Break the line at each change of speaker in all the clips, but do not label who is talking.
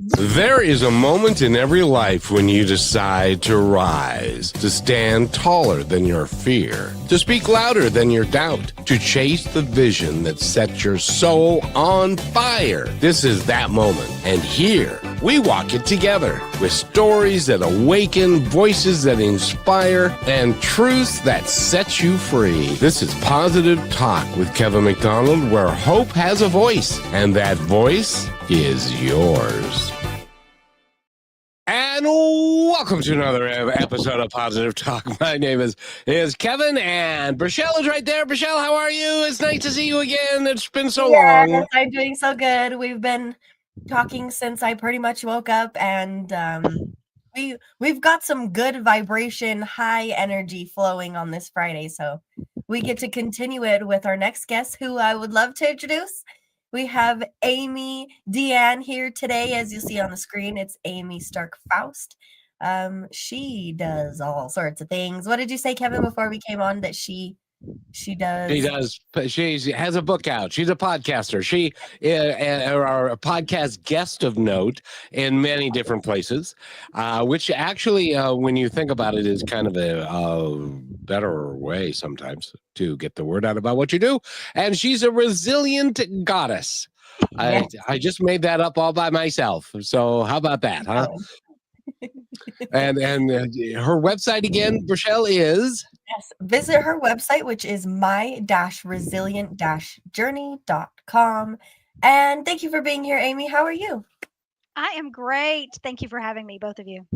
There is a moment in every life when you decide to rise, to stand taller than your fear, to speak louder than your doubt, to chase the vision that sets your soul on fire. This is that moment. And here, we walk it together with stories that awaken, voices that inspire, and truths that set you free. This is Positive Talk with Kevin McDonald, where hope has a voice, and that voice is yours. And welcome to another episode of Positive Talk. My name is Kevin, and Brichelle is right there. Brichelle, how are you? It's nice to see you again. It's been so long.
Yes, I'm doing so good. We've been talking since I pretty much woke up, and we've got some good vibration, high energy flowing on this Friday. So we get to continue it with our next guest, who I would love to introduce. We have Amey DeAnne here today. As you see on the screen, it's Amey Stark-Faust. She does all sorts of things. What did you say, Kevin, before we came on, that she does?
She does. She has a book out. She's a podcaster. She is a podcast guest of note in many different places, which actually, when you think about it, is kind of a better way sometimes to get the word out about what you do. And she's a resilient goddess. Yes. I just made that up all by myself. So how about that, huh? Oh. and her website again, Brichelle, is...
Yes, visit her website, which is my-resilient-journey.com. And thank you for being here, Amey. How are you?
I am great. Thank you for having me, both of you.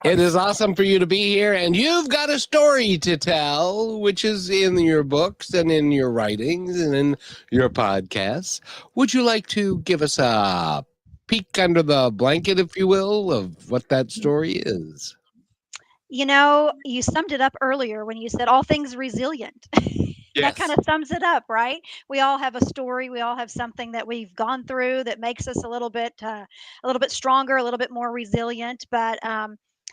It is awesome for you to be here, and you've got a story to tell, which is in your books and in your writings and in your podcasts. Would you like to give us a peek under the blanket, if you will, of what that story is?
You know, you summed it up earlier when you said all things resilient. Yes. That kind of sums it up, right? We all have a story. We all have something that we've gone through that makes us a little bit stronger, a little bit more resilient. But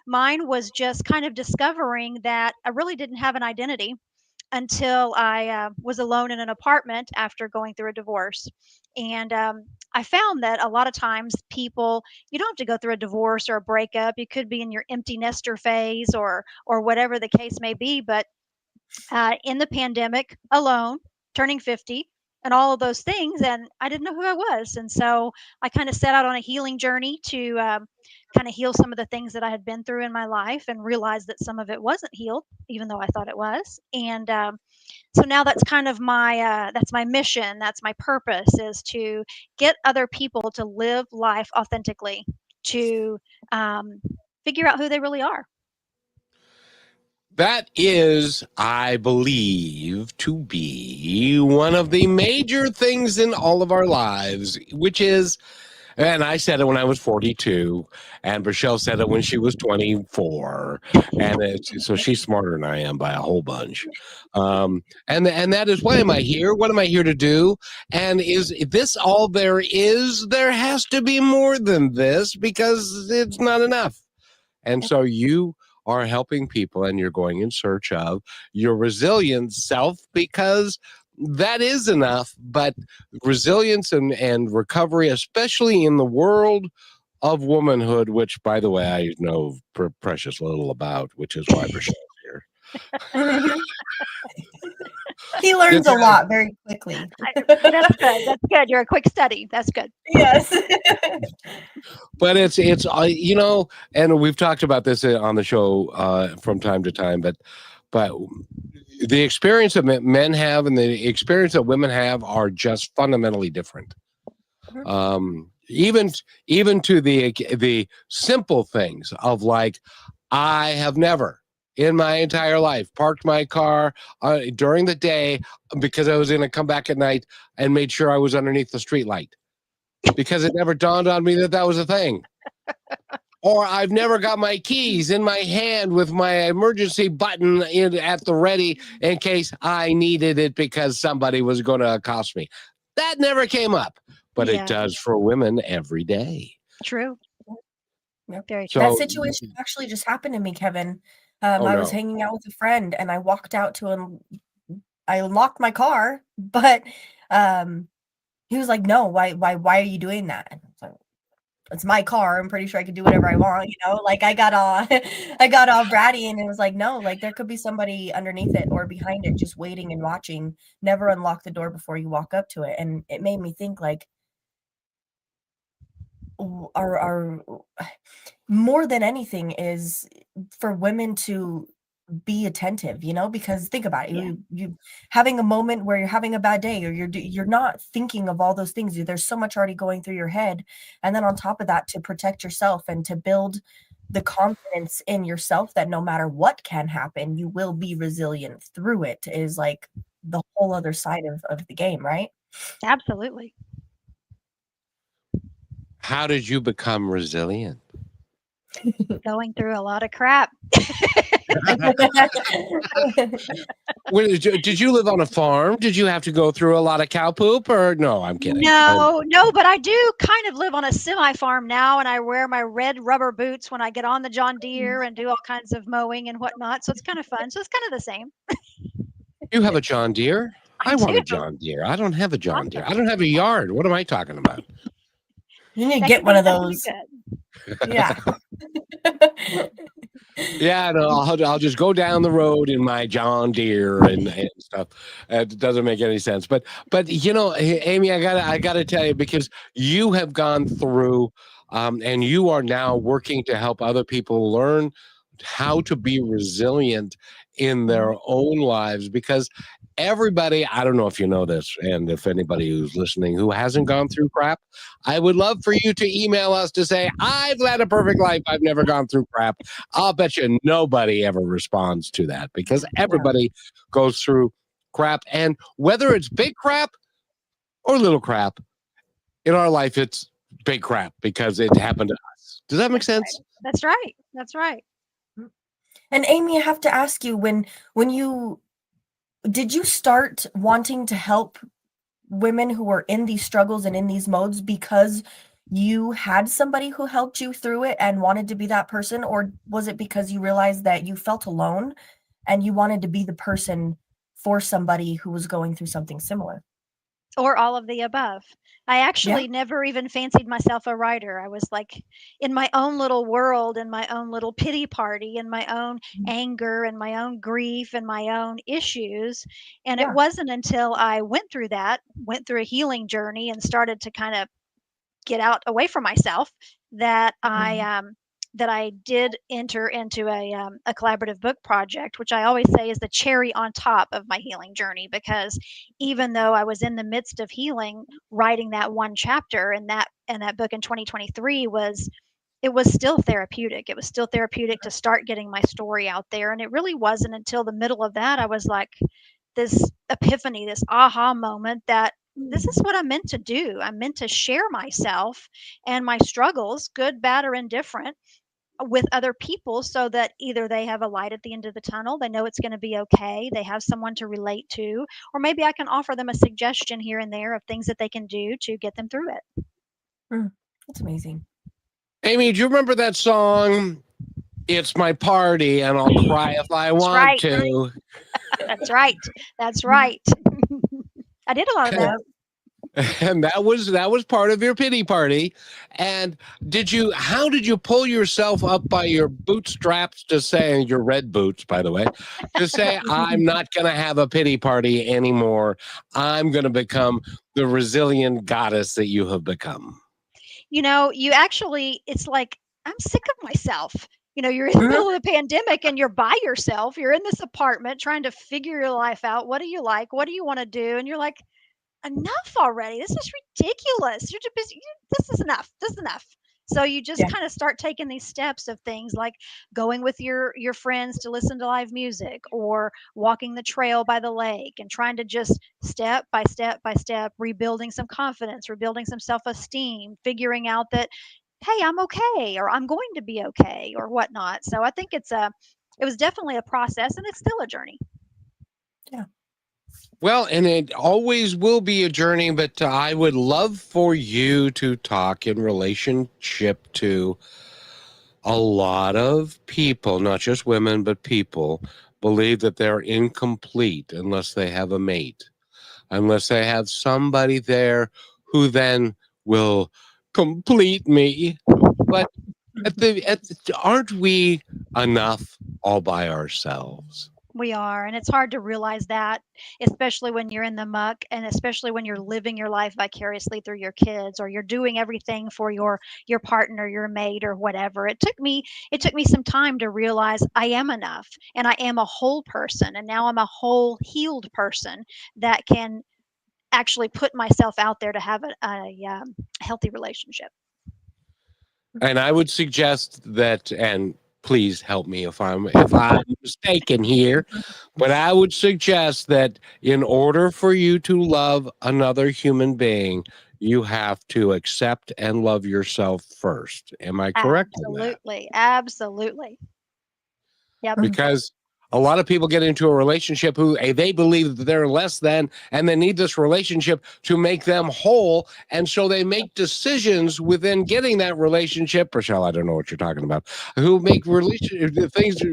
mine was just kind of discovering that I really didn't have an identity until I was alone in an apartment after going through a divorce. And I found that a lot of times people, you don't have to go through a divorce or a breakup. You could be in your empty nester phase or whatever the case may be. But in the pandemic, alone, turning 50, and all of those things, and I didn't know who I was. And so I kind of set out on a healing journey to kind of heal some of the things that I had been through in my life, and realized that some of it wasn't healed, even though I thought it was. And so now that's kind of that's my mission. That's my purpose, is to get other people to live life authentically, to figure out who they really are.
That is, I believe, to be one of the major things in all of our lives, which is, and I said it when I was 42, and Brichelle said it when she was 24, and so she's smarter than I am by a whole bunch. And that is, why am I here? What am I here to do? And is this all there is? There has to be more than this, because it's not enough. And so you are helping people, and you're going in search of your resilient self, because that is enough. But resilience and recovery, especially in the world of womanhood, which, by the way, I know precious little about, which is why Brichelle's here.
He learns a lot very quickly.
That's good. That's good. You're a quick study. That's good.
Yes.
But it's you know, and we've talked about this on the show from time to time, but the experience that men have and the experience that women have are just fundamentally different. Even to the simple things of, like, I have never in my entire life parked my car during the day because I was going to come back at night and made sure I was underneath the street light, because it never dawned on me that was a thing. Or I've never got my keys in my hand with my emergency button at the ready in case I needed it because somebody was going to accost me. That never came up, but it does for women every day.
True.
Very true. That situation actually just happened to me, Kevin. I was hanging out with a friend, and I walked out I unlocked my car, but he was like, "No, why are you doing that?" And I was like, it's my car. I'm pretty sure I could do whatever I want, you know? Like I got all I got all bratty, and it was like, no, like there could be somebody underneath it or behind it just waiting and watching. Never unlock the door before you walk up to it. And it made me think like our more than anything is for women to be attentive, you know, because think about it, you having a moment where you're having a bad day, or you're not thinking of all those things. There's so much already going through your head, and then on top of that, to protect yourself and to build the confidence in yourself that no matter what can happen, you will be resilient through it, is like the whole other side of the game, right?
Absolutely.
How did you become resilient?
Going through a lot of crap.
Did you live on a farm? Did you have to go through a lot of cow poop, or no? I'm kidding.
No, but I do kind of live on a semi-farm now, and I wear my red rubber boots when I get on the John Deere and do all kinds of mowing and whatnot. So it's kind of fun. So it's kind of the same.
You have a John Deere? I want
do.
a John Deere. I don't have a John Deere. I don't have a yard. What am I talking about?
You need to get one of those. Yeah.
Yeah, no, I'll just go down the road in my John Deere and stuff. It doesn't make any sense. But you know, Amey, I gotta tell you, because you have gone through, and you are now working to help other people learn how to be resilient in their own lives, because everybody, I don't know if you know this, and if anybody who's listening who hasn't gone through crap, I would love for you to email us to say, I've led a perfect life, I've never gone through crap. I'll bet you nobody ever responds to that, because everybody goes through crap. And whether it's big crap or little crap, in our life, it's big crap because it happened to us. Does that make sense?
That's right. That's right.
And Amey, I have to ask you, when you did you start wanting to help women who were in these struggles and in these modes because you had somebody who helped you through it and wanted to be that person? Or was it because you realized that you felt alone and you wanted to be the person for somebody who was going through something similar?
Or all of the above. I actually never even fancied myself a writer. I was like in my own little world, in my own little pity party, in my own anger and my own grief and my own issues. And it wasn't until I went through a healing journey and started to kind of get out away from myself that I did enter into a collaborative book project, which I always say is the cherry on top of my healing journey, because even though I was in the midst of healing, writing that one chapter and that book in 2023 was still therapeutic. It was still therapeutic to start getting my story out there. And it really wasn't until the middle of that I was like, this epiphany, this aha moment that this is what I'm meant to do. I'm meant to share myself and my struggles, good, bad, or indifferent, with other people, so that either they have a light at the end of the tunnel, they know it's going to be okay, they have someone to relate to, or maybe I can offer them a suggestion here and there of things that they can do to get them through it.
That's amazing.
Amey, do you remember that song, It's My Party and I'll Cry If I Want to?
That's right. That's right. I did a lot of that.
And that was part of your pity party. And how did you pull yourself up by your bootstraps to say, your red boots, by the way, to say, I'm not going to have a pity party anymore. I'm going to become the resilient goddess that you have become?
You know, it's like, I'm sick of myself. You know, you're in the middle of the pandemic and you're by yourself. You're in this apartment trying to figure your life out. What do you like? What do you want to do? And you're like, enough already. This is ridiculous. You're too busy. This is enough. This is enough. So you just kind of start taking these steps of things like going with your friends to listen to live music, or walking the trail by the lake, and trying to just step by step by step, rebuilding some confidence, rebuilding some self-esteem, figuring out that, hey, I'm okay, or I'm going to be okay, or whatnot. So I think it was definitely a process, and it's still a journey.
Yeah.
Well, and it always will be a journey, but I would love for you to talk in relationship to a lot of people, not just women, but people, believe that they're incomplete unless they have a mate, unless they have somebody there who then will complete me. But aren't we enough all by ourselves?
We are, and it's hard to realize that, especially when you're in the muck, and especially when you're living your life vicariously through your kids, or you're doing everything for your partner, your mate, or whatever. It took me some time to realize I am enough, and I am a whole person, and now I'm a whole healed person that can actually put myself out there to have a healthy relationship.
And I would suggest that, and please help me if I'm mistaken here, but I would suggest that in order for you to love another human being, you have to accept and love yourself first. Am I correct on that?
Absolutely. Yep.
Because a lot of people get into a relationship who they believe that they're less than, and they need this relationship to make them whole. And so they make decisions within getting that relationship. Rochelle, I don't know what you're talking about. Who make things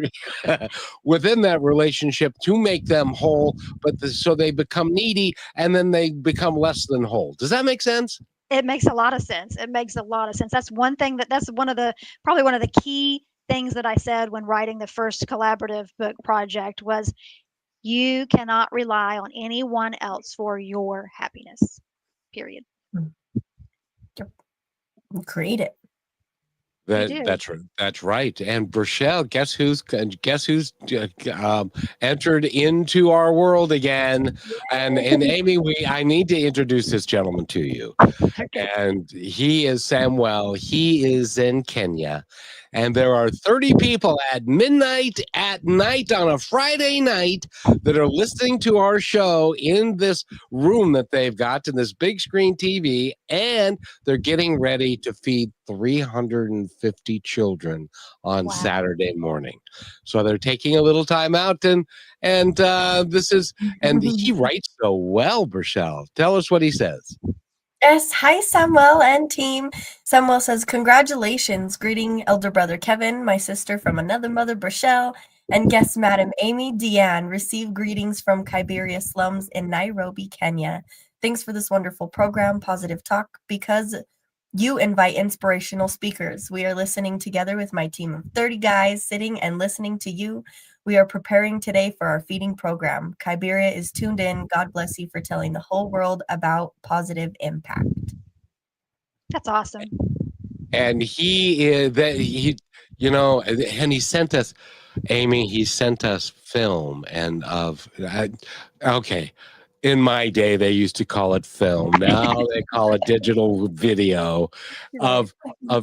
within that relationship to make them whole, but so they become needy, and then they become less than whole. Does that make sense?
It makes a lot of sense. It makes a lot of sense. That's one thing that's probably one of the key things that I said when writing the first collaborative book project was you cannot rely on anyone else for your happiness. Period.
Create it.
That's right. And Rochelle, guess who's entered into our world again? And Amey, I need to introduce this gentleman to you.
Okay.
And he is Samuel. He is in Kenya. And there are 30 people at midnight at night on a Friday night that are listening to our show in this room that they've got in this big screen TV, and they're getting ready to feed 350 children on Saturday morning. So they're taking a little time out, and he writes so well, Rochelle. Tell us what he says.
Yes, hi Samuel and team. Samuel says, congratulations. Greeting elder brother Kevin, my sister from another mother, Rochelle, and guest Madam Amey DeAnne. Receive greetings from Kiberia slums in Nairobi, Kenya. Thanks for this wonderful program, Positive Talk, because you invite inspirational speakers. We are listening together with my team of 30 guys, sitting and listening to you. We are preparing today for our feeding program. Kiberia is tuned in. God bless you for telling the whole world about positive impact.
That's awesome.
And he sent us, Amey, he sent us film okay. In my day, they used to call it film. Now they call it digital video of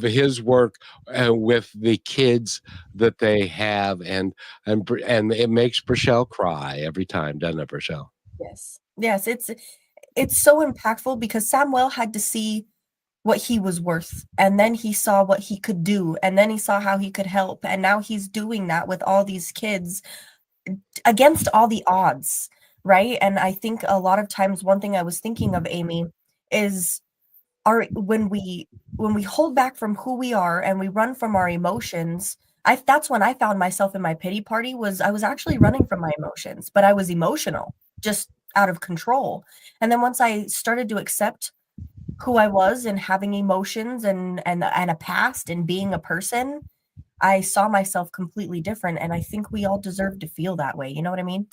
his work with the kids that they have, and it makes Rochelle cry every time, doesn't it, Rochelle?
Yes, it's so impactful because Samuel had to see what he was worth, and then he saw what he could do, and then he saw how he could help, and now he's doing that with all these kids against all the odds. Right. And I think a lot of times one thing I was thinking of, Amey, is when we hold back from who we are and we run from our emotions. That's when I found myself in my pity party. I was actually running from my emotions, but I was emotional, just out of control. And then once I started to accept who I was and having emotions and a past and being a person, I saw myself completely different. And I think we all deserve to feel that way. You know what I mean?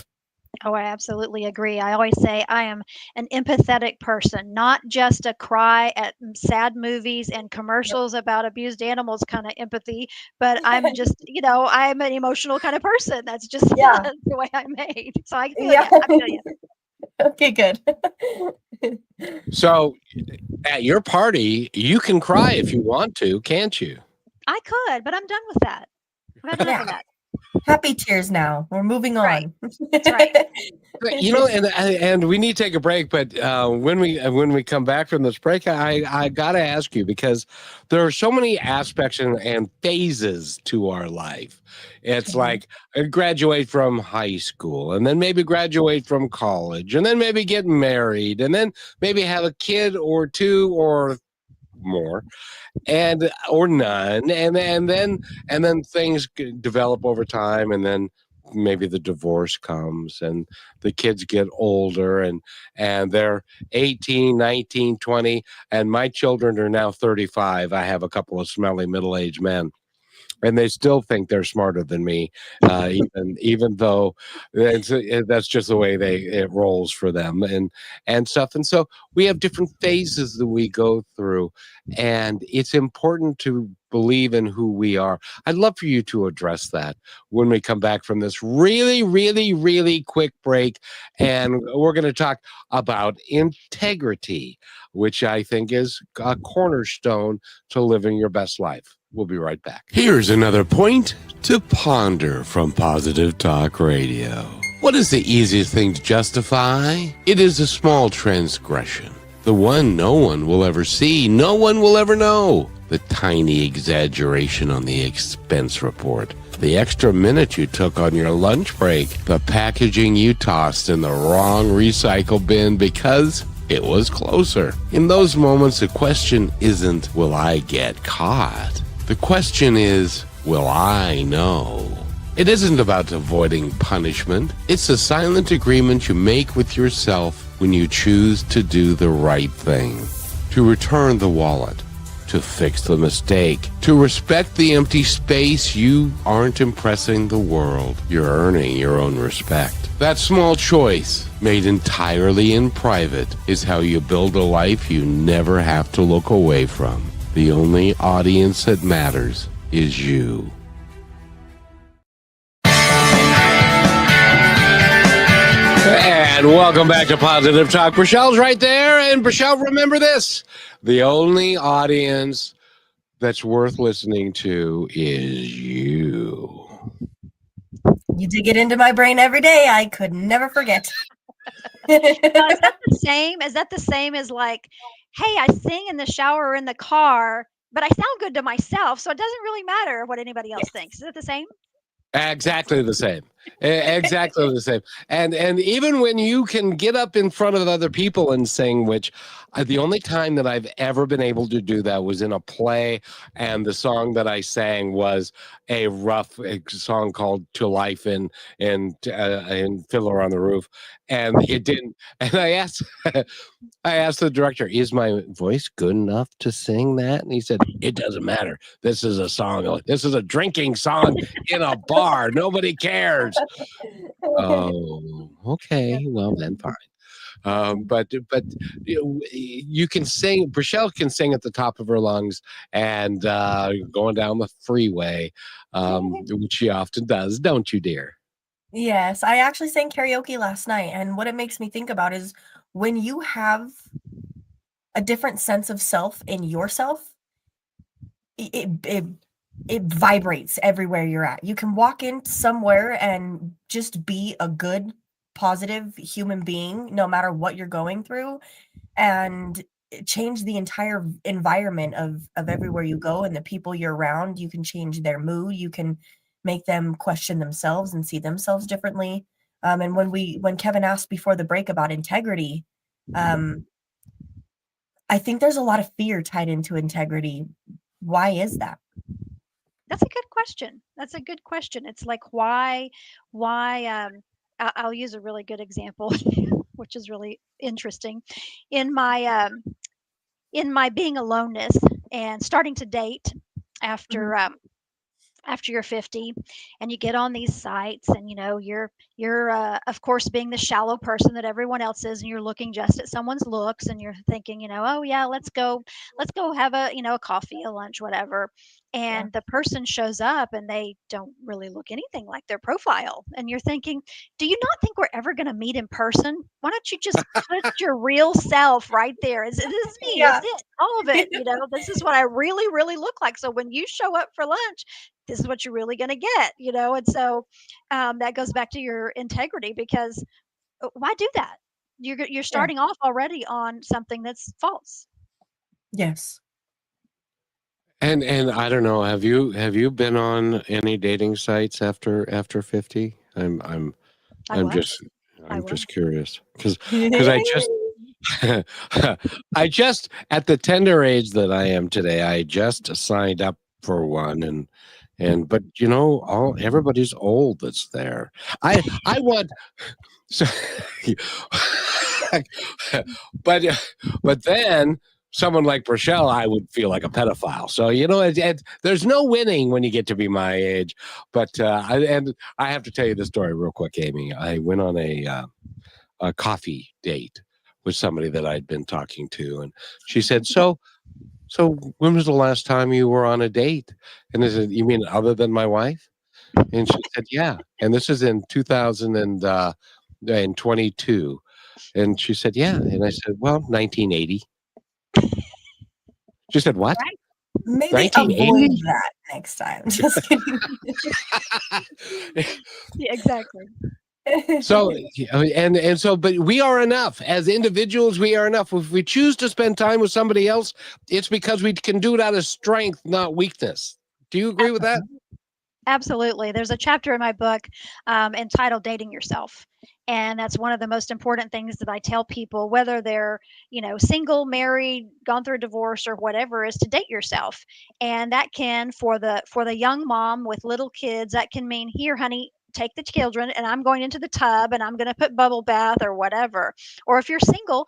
Oh, I absolutely agree. I always say I am an empathetic person, not just a cry at sad movies and commercials about abused animals kind of empathy, but I'm just, I'm an emotional kind of person. That's just that's the way I'm made. So I feel I feel you.
Okay, good.
So at your party, you can cry if you want to, can't you?
I could, but I'm done with that. I'm done with that.
Happy tears now. We're moving on.
That's right.
And we need to take a break, but when we come back from this break, I gotta ask you, because there are so many aspects and phases to our life. It's like graduate from high school, and then maybe graduate from college, and then maybe get married, and then maybe have a kid or two or more, or none, and then things develop over time, and then maybe the divorce comes and the kids get older and they're 18, 19, 20, and my children are now 35. I have a couple of smelly middle-aged men, and they still think they're smarter than me, even though that's just the way it rolls for them and stuff. And so we have different phases that we go through, and it's important to believe in who we are. I'd love for you to address that when we come back from this really, really, really quick break, and we're going to talk about integrity, which I think is a cornerstone to living your best life. We'll be right back. Here's another point to ponder from Positive Talk Radio. What is the easiest thing to justify? It is a small transgression. The one no one will ever see, no one will ever know. The tiny exaggeration on the expense report. The extra minute you took on your lunch break. The packaging you tossed in the wrong recycle bin because it was closer. In those moments, the question isn't, will I get caught? The question is, will I know? It isn't about avoiding punishment. It's a silent agreement you make with yourself when you choose to do the right thing. To return the wallet. To fix the mistake. To respect the empty space. You aren't impressing the world. You're earning your own respect. That small choice, made entirely in private, is how you build a life you never have to look away from. The only audience that matters is you. And welcome back to Positive Talk. Brachelle's right there. And Brachelle, remember this. The only audience that's worth listening to is you.
You dig it into my brain every day. I could never forget.
Is that the same? Is that the same as like, hey, I sing in the shower or in the car, but I sound good to myself, so it doesn't really matter what anybody else thinks. Is it the same?
Exactly the same. Exactly the same. And even when you can get up in front of other people and sing, which the only time that I've ever been able to do that was in a play, and the song that I sang was a song called "To Life" in Fiddler on the Roof, and it didn't. And I asked the director, "Is my voice good enough to sing that?" And he said, "It doesn't matter. This is a song. This is a drinking song in a bar. Nobody cares." Oh, okay. Well, then fine. But you can sing. Brachelle can sing at the top of her lungs and going down the freeway, which she often does, don't you, dear?
Yes, I actually sang karaoke last night, and what it makes me think about is when you have a different sense of self in yourself, it vibrates everywhere you're at. You can walk in somewhere and just be a good, positive human being, no matter what you're going through, and change the entire environment of everywhere you go and the people you're around. You can change their mood. You can make them question themselves and see themselves differently. And when Kevin asked before the break about integrity, I think there's a lot of fear tied into integrity. Why is that?
That's a good question. That's a good question. It's like why I'll use a really good example, which is really interesting. In my being aloneness and starting to date after after you're 50 and you get on these sites and you're of course being the shallow person that everyone else is, and you're looking just at someone's looks and you're thinking, oh yeah, let's go have a coffee, a lunch, whatever. And the person shows up and they don't really look anything like their profile, and you're thinking, do you not think we're ever going to meet in person? Why don't you just put your real self right there? This is me.
Yeah.
It's it, all of it. This is what I really, really look like. So when you show up for lunch, this is what you're really going to get, and so that goes back to your integrity, because why do that? You're starting off already on something that's false.
Yes.
And I don't know, have you been on any dating sites after 50? I'm just curious because I just at the tender age that I am today, I just signed up for one, but everybody's old that's there. I want so, but then someone like Rochelle, I would feel like a pedophile. So there's no winning when you get to be my age. But I have to tell you the story real quick, Amy. I went on a coffee date with somebody that I'd been talking to, and she said, "So when was the last time you were on a date?" And I said, "You mean other than my wife?" And she said, "Yeah." And this is in 2022. And she said, "Yeah." And I said, "Well, 1980." She said, "What?"
Right.
Maybe
1980?
avoid that next time. Just kidding.
Yeah, exactly.
So but we are enough as individuals. We are enough. If we choose to spend time with somebody else, it's because we can do it out of strength, not weakness. Do you agree with that?
Absolutely. There's a chapter in my book entitled Dating Yourself. And that's one of the most important things that I tell people, whether they're, single, married, gone through a divorce or whatever, is to date yourself. And that can, for the young mom with little kids, that can mean, here, honey, take the children and I'm going into the tub and I'm going to put bubble bath or whatever. Or if you're single,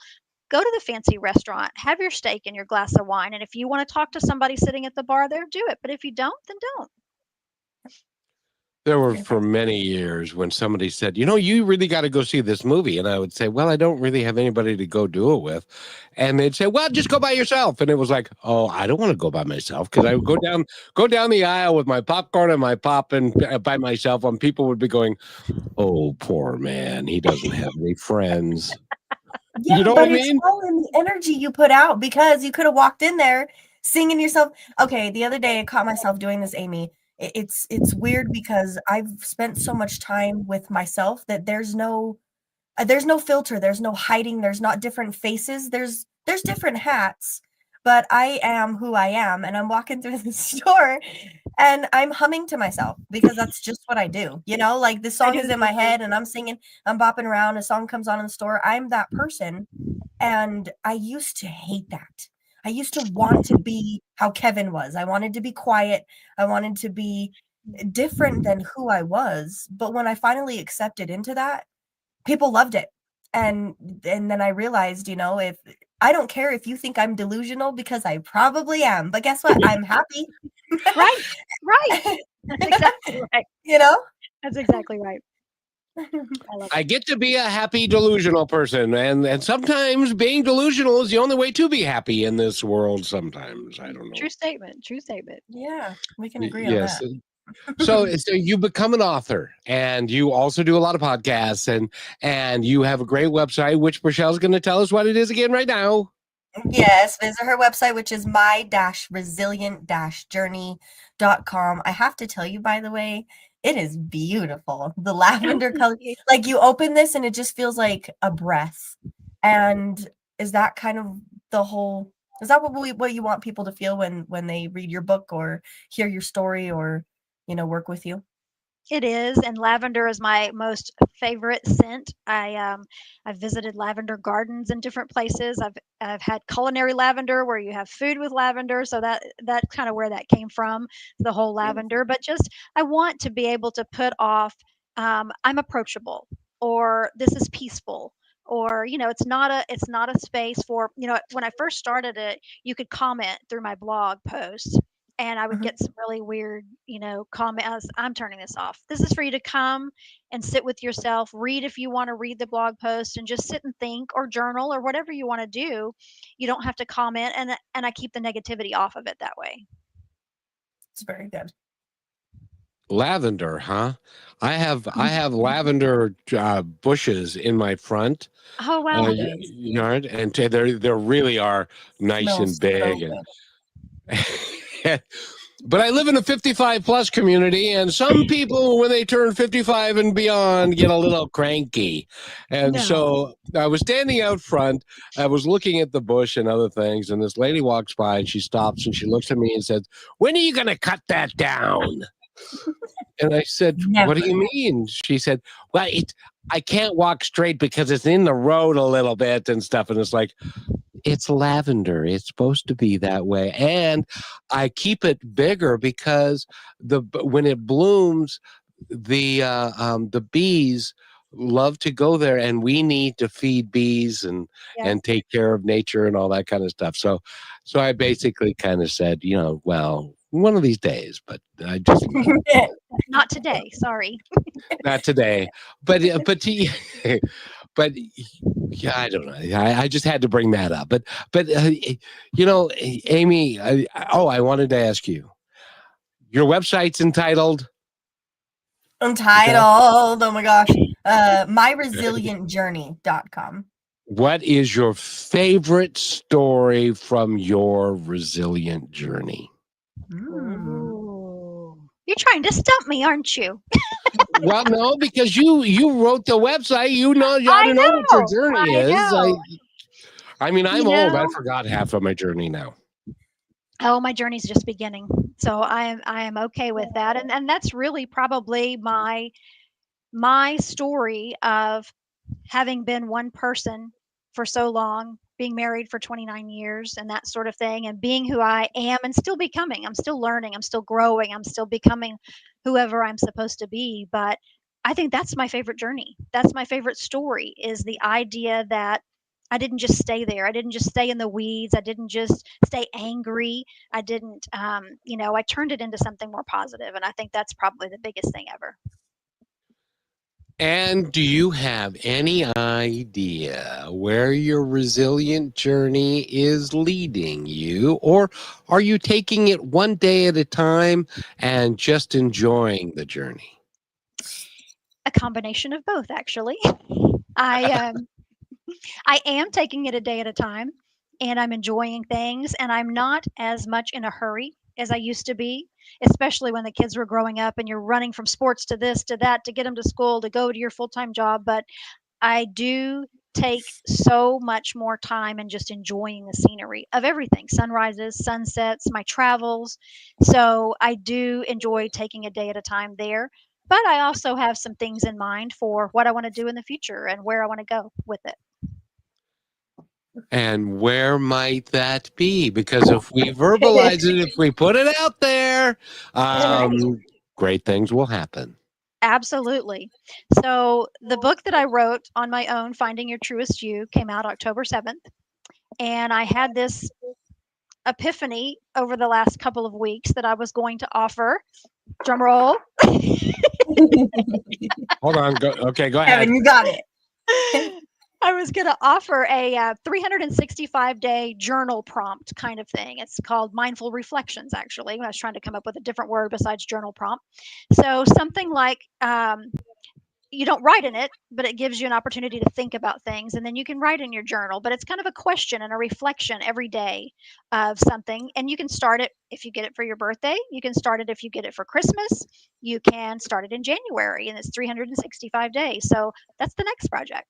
go to the fancy restaurant, have your steak and your glass of wine. And if you want to talk to somebody sitting at the bar there, do it. But if you don't, then don't.
There were for many years when somebody said, you really got to go see this movie. And I would say, well, I don't really have anybody to go do it with. And they'd say, well, just go by yourself. And it was like, oh, I don't want to go by myself, because I would go down the aisle with my popcorn and my pop and by myself, and people would be going, oh, poor man, he doesn't have any friends.
Yeah, but it's all in the energy you put out, because you could have walked in there singing yourself. Okay, the other day I caught myself doing this, Amy. It's weird because I've spent so much time with myself that there's no filter, there's no hiding, there's not different faces, there's different hats, but I am who I am, and I'm walking through the store and I'm humming to myself because that's just what I do. Like the song is in my head and I'm singing, I'm bopping around, a song comes on in the store, I'm that person. And I used to hate that. I used to want to be how Kevin was. I wanted to be quiet. I wanted to be different than who I was. But when I finally accepted into that, people loved it. And then I realized, if I don't care if you think I'm delusional, because I probably am. But guess what? I'm happy.
Right. That's exactly right. That's exactly right.
I get to be a happy delusional person, and sometimes being delusional is the only way to be happy in this world. Sometimes, I don't know.
True statement.
Yeah, we can agree on that.
So you become an author, and you also do a lot of podcasts, and you have a great website, which Rochelle's going to tell us what it is again right now.
Yes, visit her website, which is my-resilient-journey.com. I have to tell you, by the way, it is beautiful. The lavender color, like you open this and it just feels like a breath. And is that kind of is that what you want people to feel when they read your book or hear your story or, work with you?
It is, and lavender is my most favorite scent. I've visited lavender gardens in different places. I've had culinary lavender where you have food with lavender, so that's kind of where that came from, the whole lavender. But just I want to be able to put off I'm approachable, or this is peaceful, or it's not a space for when I first started it, you could comment through my blog post. And I would get some really weird, comments. I'm turning this off. This is for you to come and sit with yourself, read if you want to read the blog post, and just sit and think or journal or whatever you want to do. You don't have to comment, and I keep the negativity off of it that way.
It's very good.
Lavender, huh? I have lavender bushes in my front
Oh wow!
yard, and they really are nice and big. But I live in a 55 plus community, and some people, when they turn 55 and beyond, get a little cranky. And so I was standing out front, I was looking at the bush and other things, and this lady walks by and she stops and she looks at me and says, "When are you going to cut that down?" And I said, "What do you mean?" She said, "Well, I can't walk straight because it's in the road a little bit and stuff." And it's like, it's lavender. It's supposed to be that way. And I keep it bigger because when it blooms, the bees love to go there, and we need to feed bees and
Yes.
take care of nature and all that kind of stuff. So I basically kind of said, well, one of these days, but I just
Not today. Sorry.
not today. But but yeah, I don't know. I just had to bring that up. But Amey, I wanted to ask you. Your website's entitled.
Untitled. Oh my gosh. MyResilientJourney.com.
What is your favorite story from your resilient journey?
Ooh. You're trying to stump me, aren't you?
Well, no, because you wrote the website. You ought to know what your journey is. I mean, I'm old. I forgot half of my journey now.
Oh, my journey's just beginning. So I am okay with that. And that's really probably my story of having been one person for so long, being married for 29 years and that sort of thing, and being who I am and still becoming. I'm still learning, I'm still growing, I'm still becoming whoever I'm supposed to be. But I think that's my favorite journey. That's my favorite story, is the idea that I didn't just stay there. I didn't just stay in the weeds. I didn't just stay angry. I didn't, I turned it into something more positive. And I think that's probably the biggest thing ever.
And do you have any idea where your resilient journey is leading you? Or are you taking it one day at a time and just enjoying the journey?
A combination of both, actually. I am taking it a day at a time, and I'm enjoying things, and I'm not as much in a hurry as I used to be, especially when the kids were growing up and you're running from sports to this to that to get them to school to go to your full-time job. But I do take so much more time and just enjoying the scenery of everything, sunrises, sunsets, my travels. So I do enjoy taking a day at a time there. But I also have some things in mind for what I want to do in the future and where I want to go with it.
And where might that be? Because if we verbalize it, if we put it out there, great things will happen.
Absolutely. So the book that I wrote on my own, Finding Your Truest You, came out October 7th. And I had this epiphany over the last couple of weeks that I was going to offer. Drum roll.
Hold on. Go ahead.
Kevin, you got it.
I was going to offer a 365-day journal prompt kind of thing. It's called Mindful Reflections, actually. I was trying to come up with a different word besides journal prompt. So something like you don't write in it, but it gives you an opportunity to think about things, and then you can write in your journal. But it's kind of a question and a reflection every day of something. And you can start it if you get it for your birthday. You can start it if you get it for Christmas. You can start it in January, and it's 365 days. So that's the next project.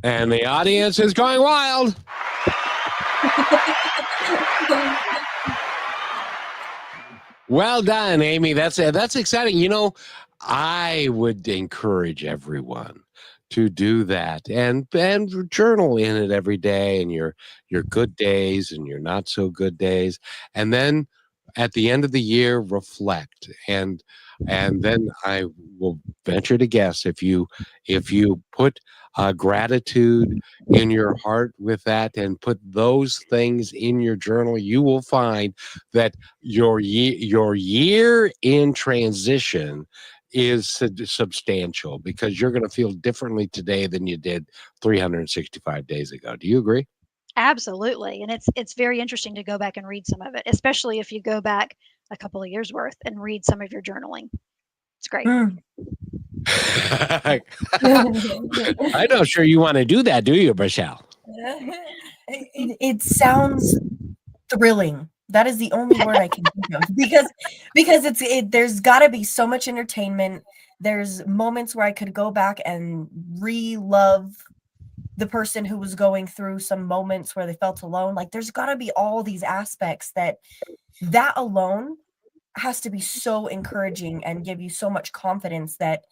And the audience is going wild. Well done, Amey. That's exciting. I would encourage everyone to do that and journal in it every day, and your good days and your not so good days, and then at the end of the year reflect, and then I will venture to guess if you put gratitude in your heart with that and put those things in your journal, you will find that your year in transition is substantial, because you're going to feel differently today than you did 365 days ago. Do you agree?
Absolutely. And it's very interesting to go back and read some of it, especially if you go back a couple of years worth and read some of your journaling. It's great.
I'm not sure you want to do that, do you, Michelle?
It sounds thrilling. That is the only word I can think of, because there's got to be so much entertainment. There's moments where I could go back and re-love the person who was going through some moments where they felt alone. Like, there's got to be all these aspects that alone has to be so encouraging and give you so much confidence that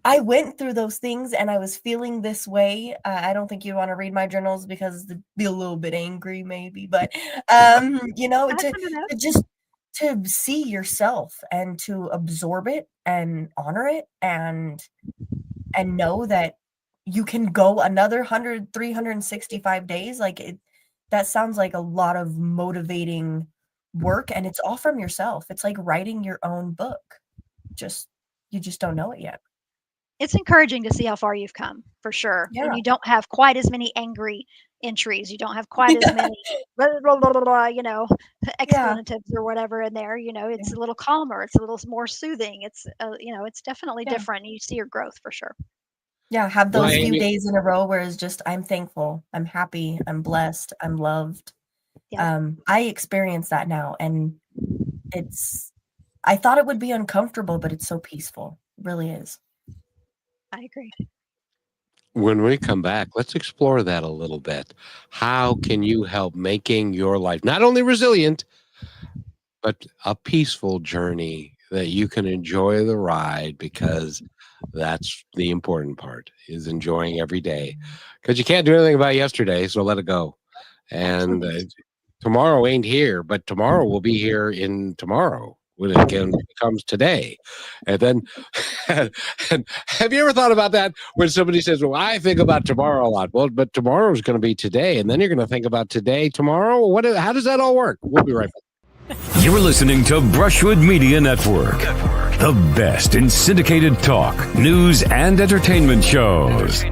I went through those things and I was feeling this way. I don't think you want to read my journals because it'd be a little bit angry maybe, but you know, to just to see yourself and to absorb it and honor it and know that you can go another 100, 365 days. Like that sounds like a lot of motivating work, and it's all from yourself. It's like writing your own book. You just don't know it yet.
It's encouraging to see how far you've come, for sure.
Yeah.
And you don't have quite as many angry entries. You don't have quite as many, blah, blah, blah, you know, explanatives or whatever in there. You know, it's a little calmer. It's a little more soothing. It's, you know, it's definitely different. You see your growth for sure.
Yeah, have those few days in a row where it's just, I'm thankful, I'm happy, I'm blessed, I'm loved. Yeah. I experience that now, and I thought it would be uncomfortable, but it's so peaceful. It really is.
I agree.
When we come back, let's explore that a little bit. How can you help making your life not only resilient, but a peaceful journey that you can enjoy the ride, because that's the important part, is enjoying every day, because you can't do anything about yesterday, so let it go. And tomorrow ain't here, but tomorrow will be here in tomorrow when it again becomes today. And then and have you ever thought about that when somebody says, well, I think about tomorrow a lot? Well, but tomorrow is going to be today, and then you're going to think about today tomorrow. How does that all work? We'll be right back.
You're listening to Brushwood Media Network, the best in syndicated talk, news, and entertainment shows.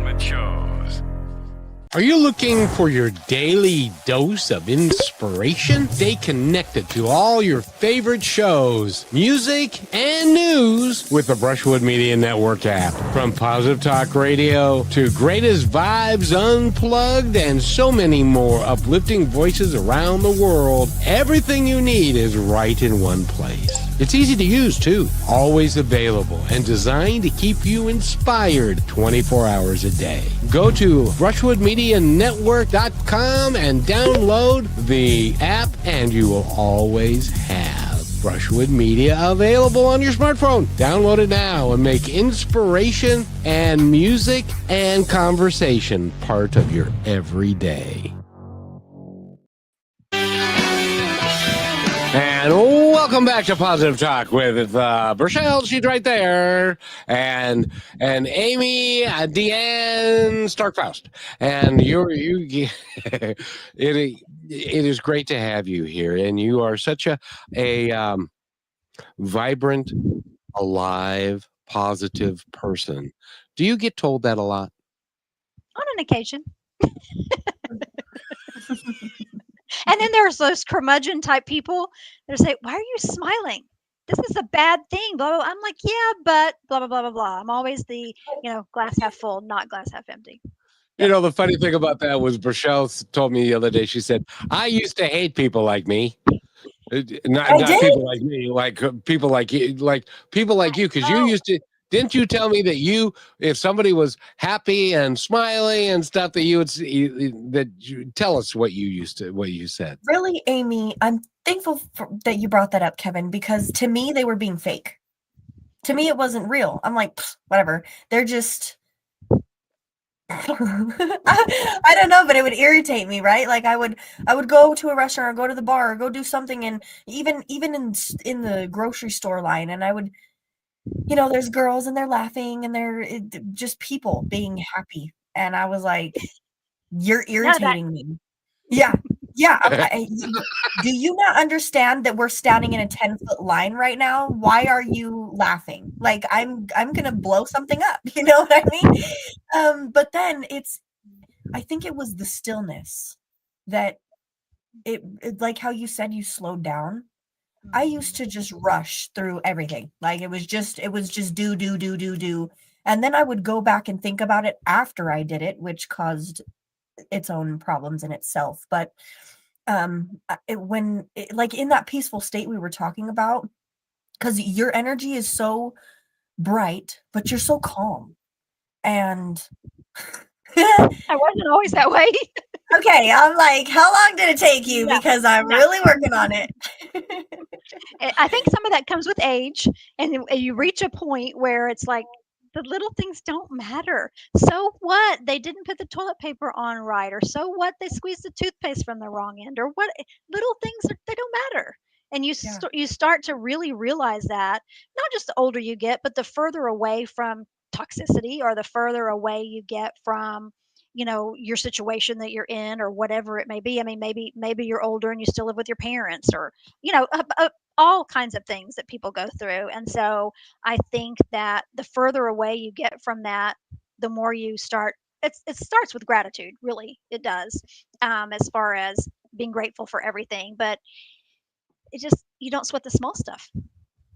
Are you looking for your daily dose of inspiration? Stay connected to all your favorite shows, music, and news with the Brushwood Media Network app. From Positive Talk Radio to Greatest Vibes Unplugged and so many more uplifting voices around the world, everything you need is right in one place. It's easy to use, too. Always available and designed to keep you inspired 24 hours a day. Go to brushwoodmedianetwork.com and download the app, and you will always have Brushwood Media available on your smartphone. Download it now and make inspiration and music and conversation part of your everyday. And welcome back to Positive Talk with Rochelle. She's right there, and Amey DeAnne Starkfaust. And it is great to have you here, and you are such a vibrant, alive, positive person. Do you get told that a lot?
On an occasion. And then there's those curmudgeon type people that say, why are you smiling? This is a bad thing. Blah, blah, blah. I'm like, yeah, but blah, blah, blah, blah, blah. I'm always the, glass half full, not glass half empty.
You know, the funny thing about that was Rochelle told me the other day, she said, I used to hate people like me. Not people like me, like people like you, because you used to. Didn't you tell me that if somebody was happy and smiling and stuff, that you tell us what you said?
Really, Amey, I'm thankful that you brought that up, Kevin, because to me, they were being fake. To me, it wasn't real. I'm like, whatever. They're just, I don't know, but it would irritate me, right? Like I would go to a restaurant or go to the bar or go do something, and even in the grocery store line, and I would, there's girls and they're laughing and they're just people being happy. And I was like, you're irritating me. Yeah. Do you not understand that we're standing in a 10-foot line right now? Why are you laughing? Like I'm going to blow something up. You know what I mean? But then I think it was the stillness that it like how you said you slowed down. I used to just rush through everything. Like it was just do. And then I would go back and think about it after I did it, which caused its own problems in itself. But like in that peaceful state we were talking about, because your energy is so bright, but you're so calm. And
I wasn't always that way.
Okay, I'm like, how long did it take you? Because I'm really working on it.
I think some of that comes with age, and you reach a point where it's like the little things don't matter. So what? They didn't put the toilet paper on right, or so what? They squeezed the toothpaste from the wrong end, or what? Little things they don't matter. And
Yeah.
you start to really realize that not just the older you get, but the further away from toxicity, or the further away you get from your situation that you're in, or whatever it may be. I mean, maybe you're older and you still live with your parents, or all kinds of things that people go through. And so I think that the further away you get from that, the more you start. It starts with gratitude, really. It does, as far as being grateful for everything. But it just, you don't sweat the small stuff.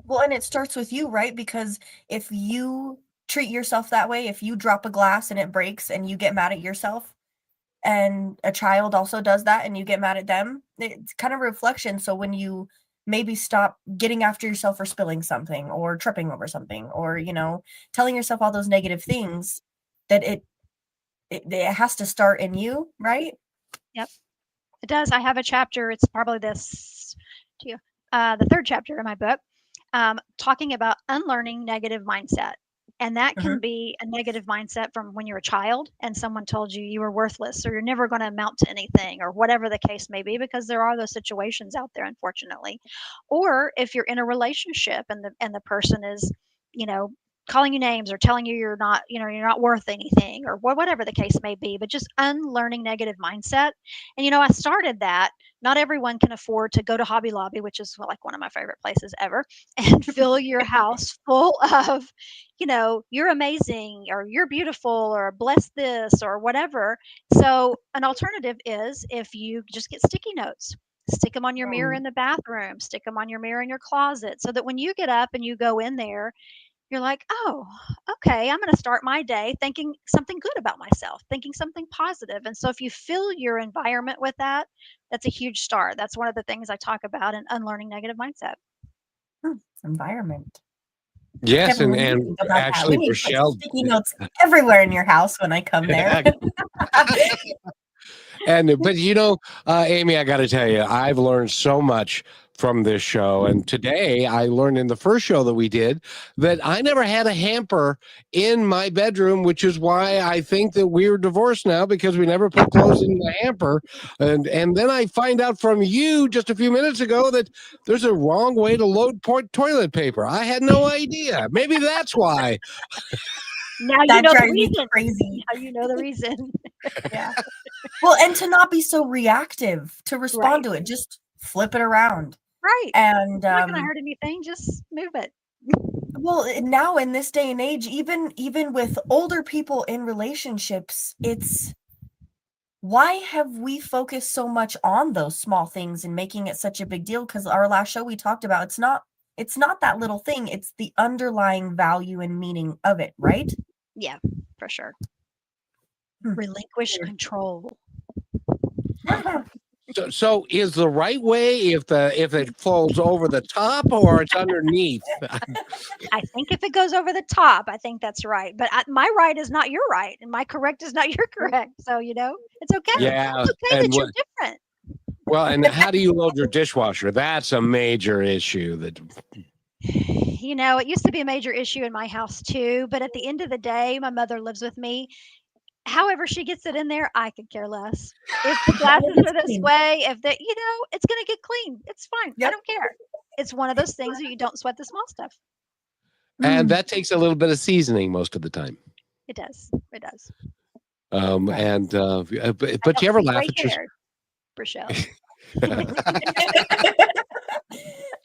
Well, and it starts with you, right? Because if you treat yourself that way, if you drop a glass and it breaks and you get mad at yourself, and a child also does that and you get mad at them, it's kind of a reflection. So when you maybe stop getting after yourself for spilling something or tripping over something, or telling yourself all those negative things, that it has to start in you, right?
Yep, it does. I have a chapter. It's probably the third chapter in my book, talking about unlearning negative mindset. And that can be a negative mindset from when you're a child and someone told you you were worthless, or you're never going to amount to anything, or whatever the case may be, because there are those situations out there, unfortunately. Or if you're in a relationship and the person is, calling you names, or telling you you're not worth anything, or whatever the case may be, but just unlearning negative mindset. And I started that. Not everyone can afford to go to Hobby Lobby, which is like one of my favorite places ever, and fill your house full of, you're amazing, or you're beautiful, or bless this, or whatever. So an alternative is, if you just get sticky notes, stick them on your mirror in the bathroom, stick them on your mirror in your closet, so that when you get up and you go in there, you're like, oh, okay, I'm going to start my day thinking something good about myself, thinking something positive. And so if you fill your environment with that, that's a huge start. That's one of the things I talk about in unlearning negative mindset.
Environment.
Yes,
Kevin,
and
we need to think about that. We
actually,
need to put
Rochelle,
sticky notes everywhere in your house when I come there.
but Amey, I got to tell you, I've learned so much from this show. And today I learned in the first show that we did that I never had a hamper in my bedroom, which is why I think that we're divorced now, because we never put clothes in the hamper. And then I find out from you just a few minutes ago that there's a wrong way to load toilet paper. I had no idea. Maybe that's why.
Now you know the reason. Crazy. Now you know the reason.
Yeah. Well, and to not be so reactive, to respond to it, just flip it around.
Right.
And
it's not going to hurt anything. Just move it.
Well, now in this day and age, even with older people in relationships, it's why have we focused so much on those small things and making it such a big deal? Because our last show we talked about, it's not that little thing. It's the underlying value and meaning of it, right?
Yeah, for sure. Relinquish control.
So is the right way if it falls over the top or it's underneath?
I think if it goes over the top, I think that's right. But my right is not your right, and my correct is not your correct. So it's okay.
Yeah,
it's okay that you're different.
Well, and how do you load your dishwasher? That's a major issue.
It used to be a major issue in my house too. But at the end of the day, my mother lives with me. However she gets it in there, I could care less. If the glasses are this way, if it's going to get clean. It's fine. Yep. I don't care. It's one of those things that you don't sweat the small stuff.
And that takes a little bit of seasoning most of the time.
It does. It does.
But you ever laugh at yourself?
Rochelle.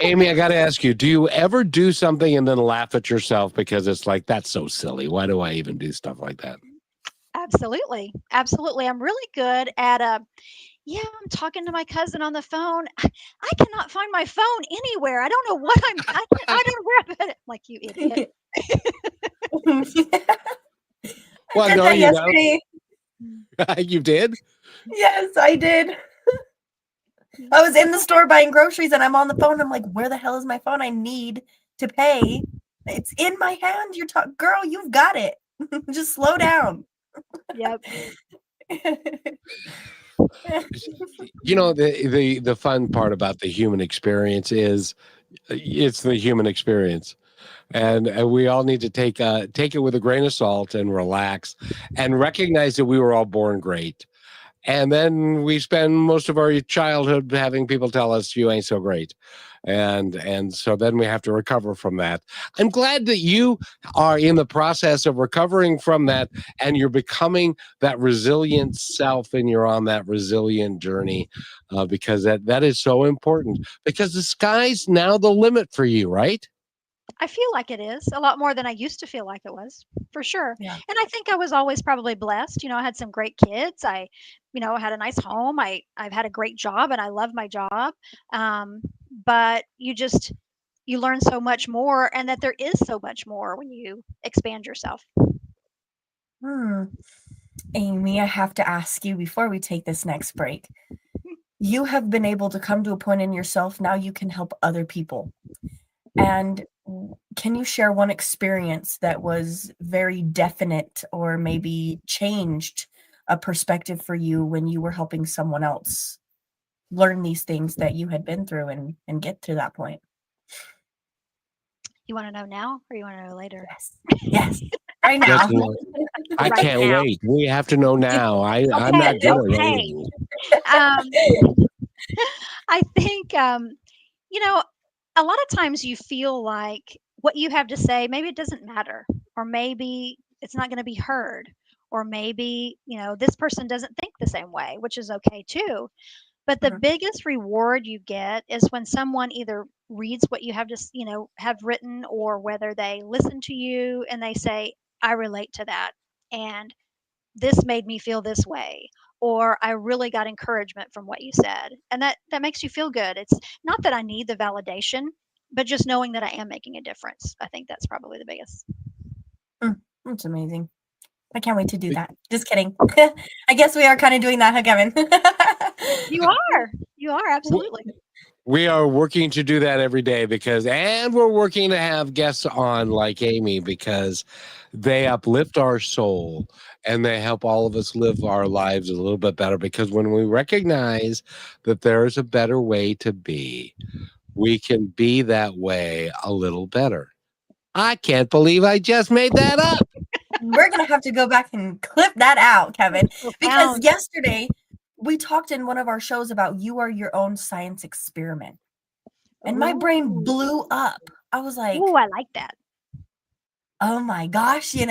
Amey, I got to ask you, do you ever do something and then laugh at yourself because it's like, that's so silly. Why do I even do stuff like that?
Absolutely. I'm really good at I'm talking to my cousin on the phone. I cannot find my phone anywhere. I don't know what I don't know where I put it. Like, you idiot.
Well, no, yesterday.
You did?
Yes, I did. I was in the store buying groceries and I'm on the phone. I'm like, where the hell is my phone? I need to pay. It's in my hand. Girl, you've got it. Just slow down.
Yep.
The fun part about the human experience is it's the human experience. And we all need to take it with a grain of salt and relax and recognize that we were all born great. And then we spend most of our childhood having people tell us you ain't so great. And so then we have to recover from that. I'm glad that you are in the process of recovering from that and you're becoming that resilient self and you're on that resilient journey because that is so important because the sky's now the limit for you, right?
I feel like it is a lot more than I used to feel like it was, for sure.
Yeah.
And I think I was always probably blessed. I had some great kids. I had a nice home. I've had a great job and I love my job. But you learn so much more and that there is so much more when you expand yourself.
Amey, I have to ask you before we take this next break. You have been able to come to a point in yourself now you can help other people. And can you share one experience that was very definite or maybe changed a perspective for you when you were helping someone else learn these things that you had been through and get to that point?
You want to know now or you want to know later?
Yes. Right now.
I
Right
can't
now.
wait. We have to know now. I'm not good at waiting.
I think, a lot of times you feel like what you have to say, maybe it doesn't matter, or maybe it's not going to be heard, or maybe, this person doesn't think the same way, which is okay too. But the biggest reward you get is when someone either reads what you have have written, or whether they listen to you and they say, I relate to that. And this made me feel this way, or I really got encouragement from what you said. And that makes you feel good. It's not that I need the validation, but just knowing that I am making a difference. I think that's probably the biggest.
That's amazing. I can't wait to do that. Just kidding. I guess we are kind of doing that, huh, Kevin?
You are absolutely.
We are working to do that every day and we're working to have guests on like Amey because they uplift our soul and they help all of us live our lives a little bit better, because when we recognize that there is a better way to be, we can be that way a little better. I can't believe I just made that up.
We're going to have to go back and clip that out, Kevin, because yesterday we talked in one of our shows about you are your own science experiment. And my brain blew up. I was like,
"Ooh, I like that."
Oh my gosh, who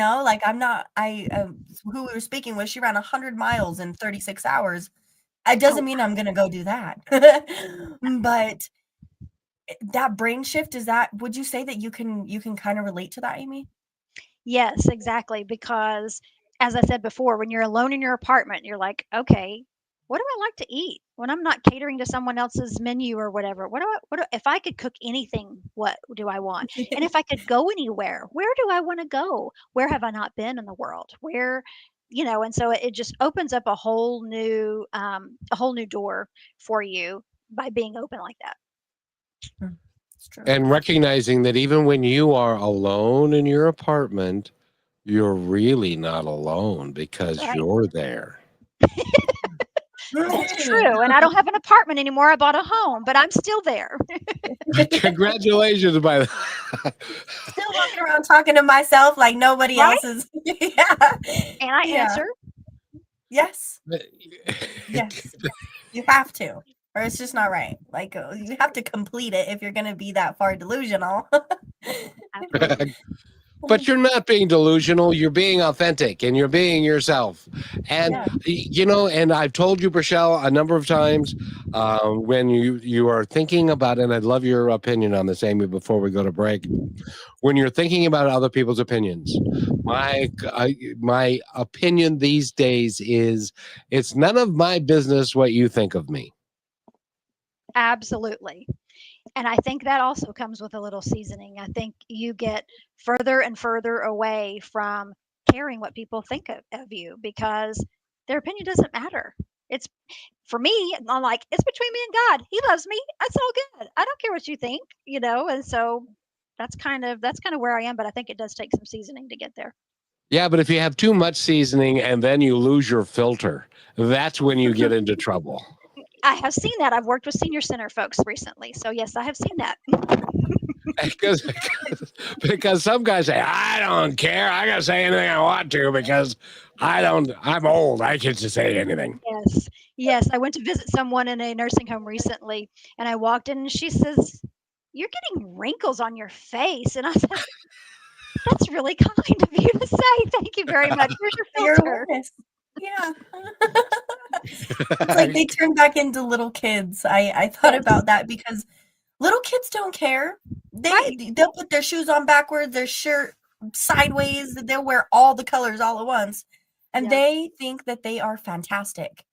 we were speaking with, she ran 100 miles in 36 hours. It doesn't mean I'm going to go do that. But that brain shift, would you say that you can kind of relate to that, Amey?
Yes, exactly. Because as I said before, when you're alone in your apartment, you're like, okay, what do I like to eat when I'm not catering to someone else's menu or whatever? If I could cook anything, what do I want? And if I could go anywhere, where do I want to go? Where have I not been in the world? And so it just opens up a whole new door for you by being open like that.
And recognizing that even when you are alone in your apartment, you're really not alone because you're there.
That's true. And I don't have an apartment anymore. I bought a home, but I'm still there.
Congratulations, by the way.
Still walking around talking to myself like nobody else is. Yeah.
And I answer.
Yes. Yes. You have to. Or it's just not right. Like, you have to complete it if you're going to be that far delusional.
But you're not being delusional. You're being authentic and you're being yourself. And, and I've told you, Rochelle, a number of times when you are thinking about, and I'd love your opinion on this, Amey, before we go to break. When you're thinking about other people's opinions, my opinion these days is it's none of my business what you think of me.
Absolutely. And I think that also comes with a little seasoning. I think you get further and further away from caring what people think of you because their opinion doesn't matter. It's for me, I'm like, it's between me and God. He loves me. That's all good. I don't care what you think, and so that's kind of where I am, but I think it does take some seasoning to get there.
Yeah, but if you have too much seasoning and then you lose your filter, that's when you get into trouble.
I have seen that. I've worked with senior center folks recently. So yes, I have seen that.
because some guys say, I don't care. I got to say anything I want to because I'm old. I can just say anything.
Yes. Yes. I went to visit someone in a nursing home recently, and I walked in and she says, "You're getting wrinkles on your face." And I said, "That's really kind of you to say. Thank you very much. Here's your
Your
filter."
awareness. Yeah. It's like they turn back into little kids. I thought about that because little kids don't care. They'll put their shoes on backwards, their shirt sideways, they'll wear all the colors all at once. And they think that they are fantastic.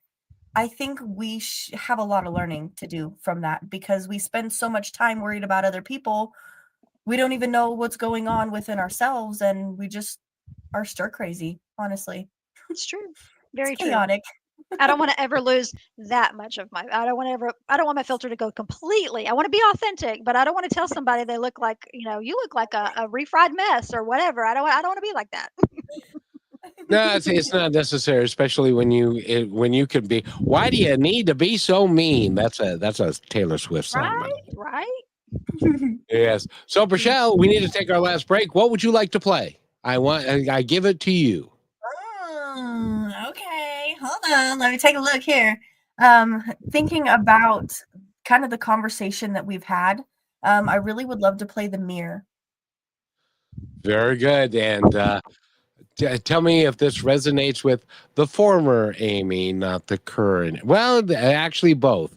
I think we have a lot of learning to do from that because we spend so much time worried about other people. We don't even know what's going on within ourselves, and we just are stir crazy, honestly.
It's true. Very
It's
true.
chaotic.
I don't want to ever lose that much of my. I don't want my filter to go completely. I want to be authentic, but I don't want to tell somebody they look like, you look like a refried mess or whatever. I don't want to be like that.
No, it's not necessary, especially when you can be. Why do you need to be so mean? That's a Taylor Swift song.
Right.
Yes. So, Michelle, we need to take our last break. What would you like to play? I give it to you.
Okay. Hold on. Let me take a look here. Thinking about kind of the conversation that we've had, I really would love to play The Mirror.
Very good. And tell me if this resonates with the former Amy, not the current. Well, actually, both.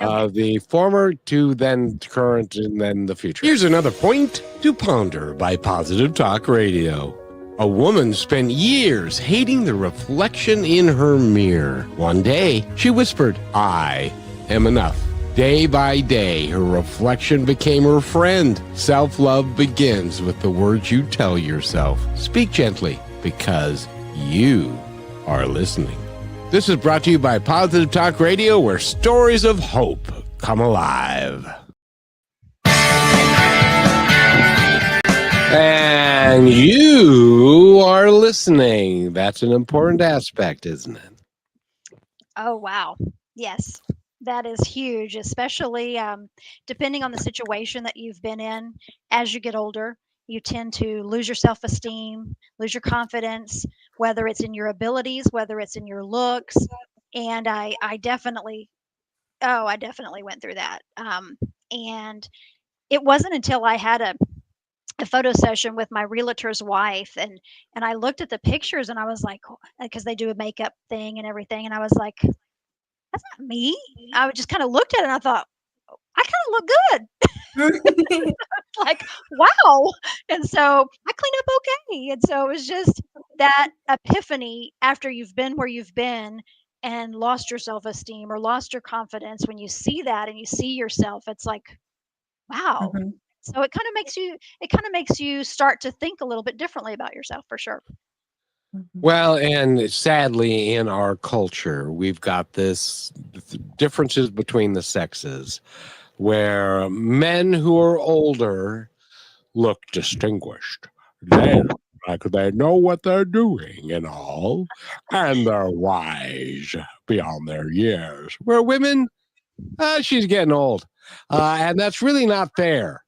Okay.
The former to then current and then the future. Here's another point to ponder by Positive Talk Radio. A woman spent years hating the reflection in her mirror. One day, she whispered, "I am enough." Day by day, her reflection became her friend. Self-love begins with the words you tell yourself. Speak gently, because you are listening. This is brought to you by Positive Talk Radio, where stories of hope come alive. And you are listening. That's an important aspect, isn't it?
Oh, wow. Yes, that is huge, especially depending on the situation that you've been in. As you get older, you tend to lose your self-esteem, lose your confidence, whether it's in your abilities, whether it's in your looks. And I definitely went through that. And it wasn't until I had a photo session with my realtor's wife, and I looked at the pictures and I was like, because they do a makeup thing and everything, and I was like, that's not me. I just kind of looked at it and I thought, I kind of look good. Like, wow. And so I clean up okay. And so it was just that epiphany after you've been where you've been and lost your self-esteem or lost your confidence. When you see that and you see yourself, it's like, wow.
Mhm.
So it kind of makes you start to think a little bit differently about yourself, for sure.
Well, and sadly, in our culture, we've got this differences between the sexes, where men who are older look distinguished. They look like they know what they're doing and all, and they're wise beyond their years. Where women, she's getting old, and that's really not fair.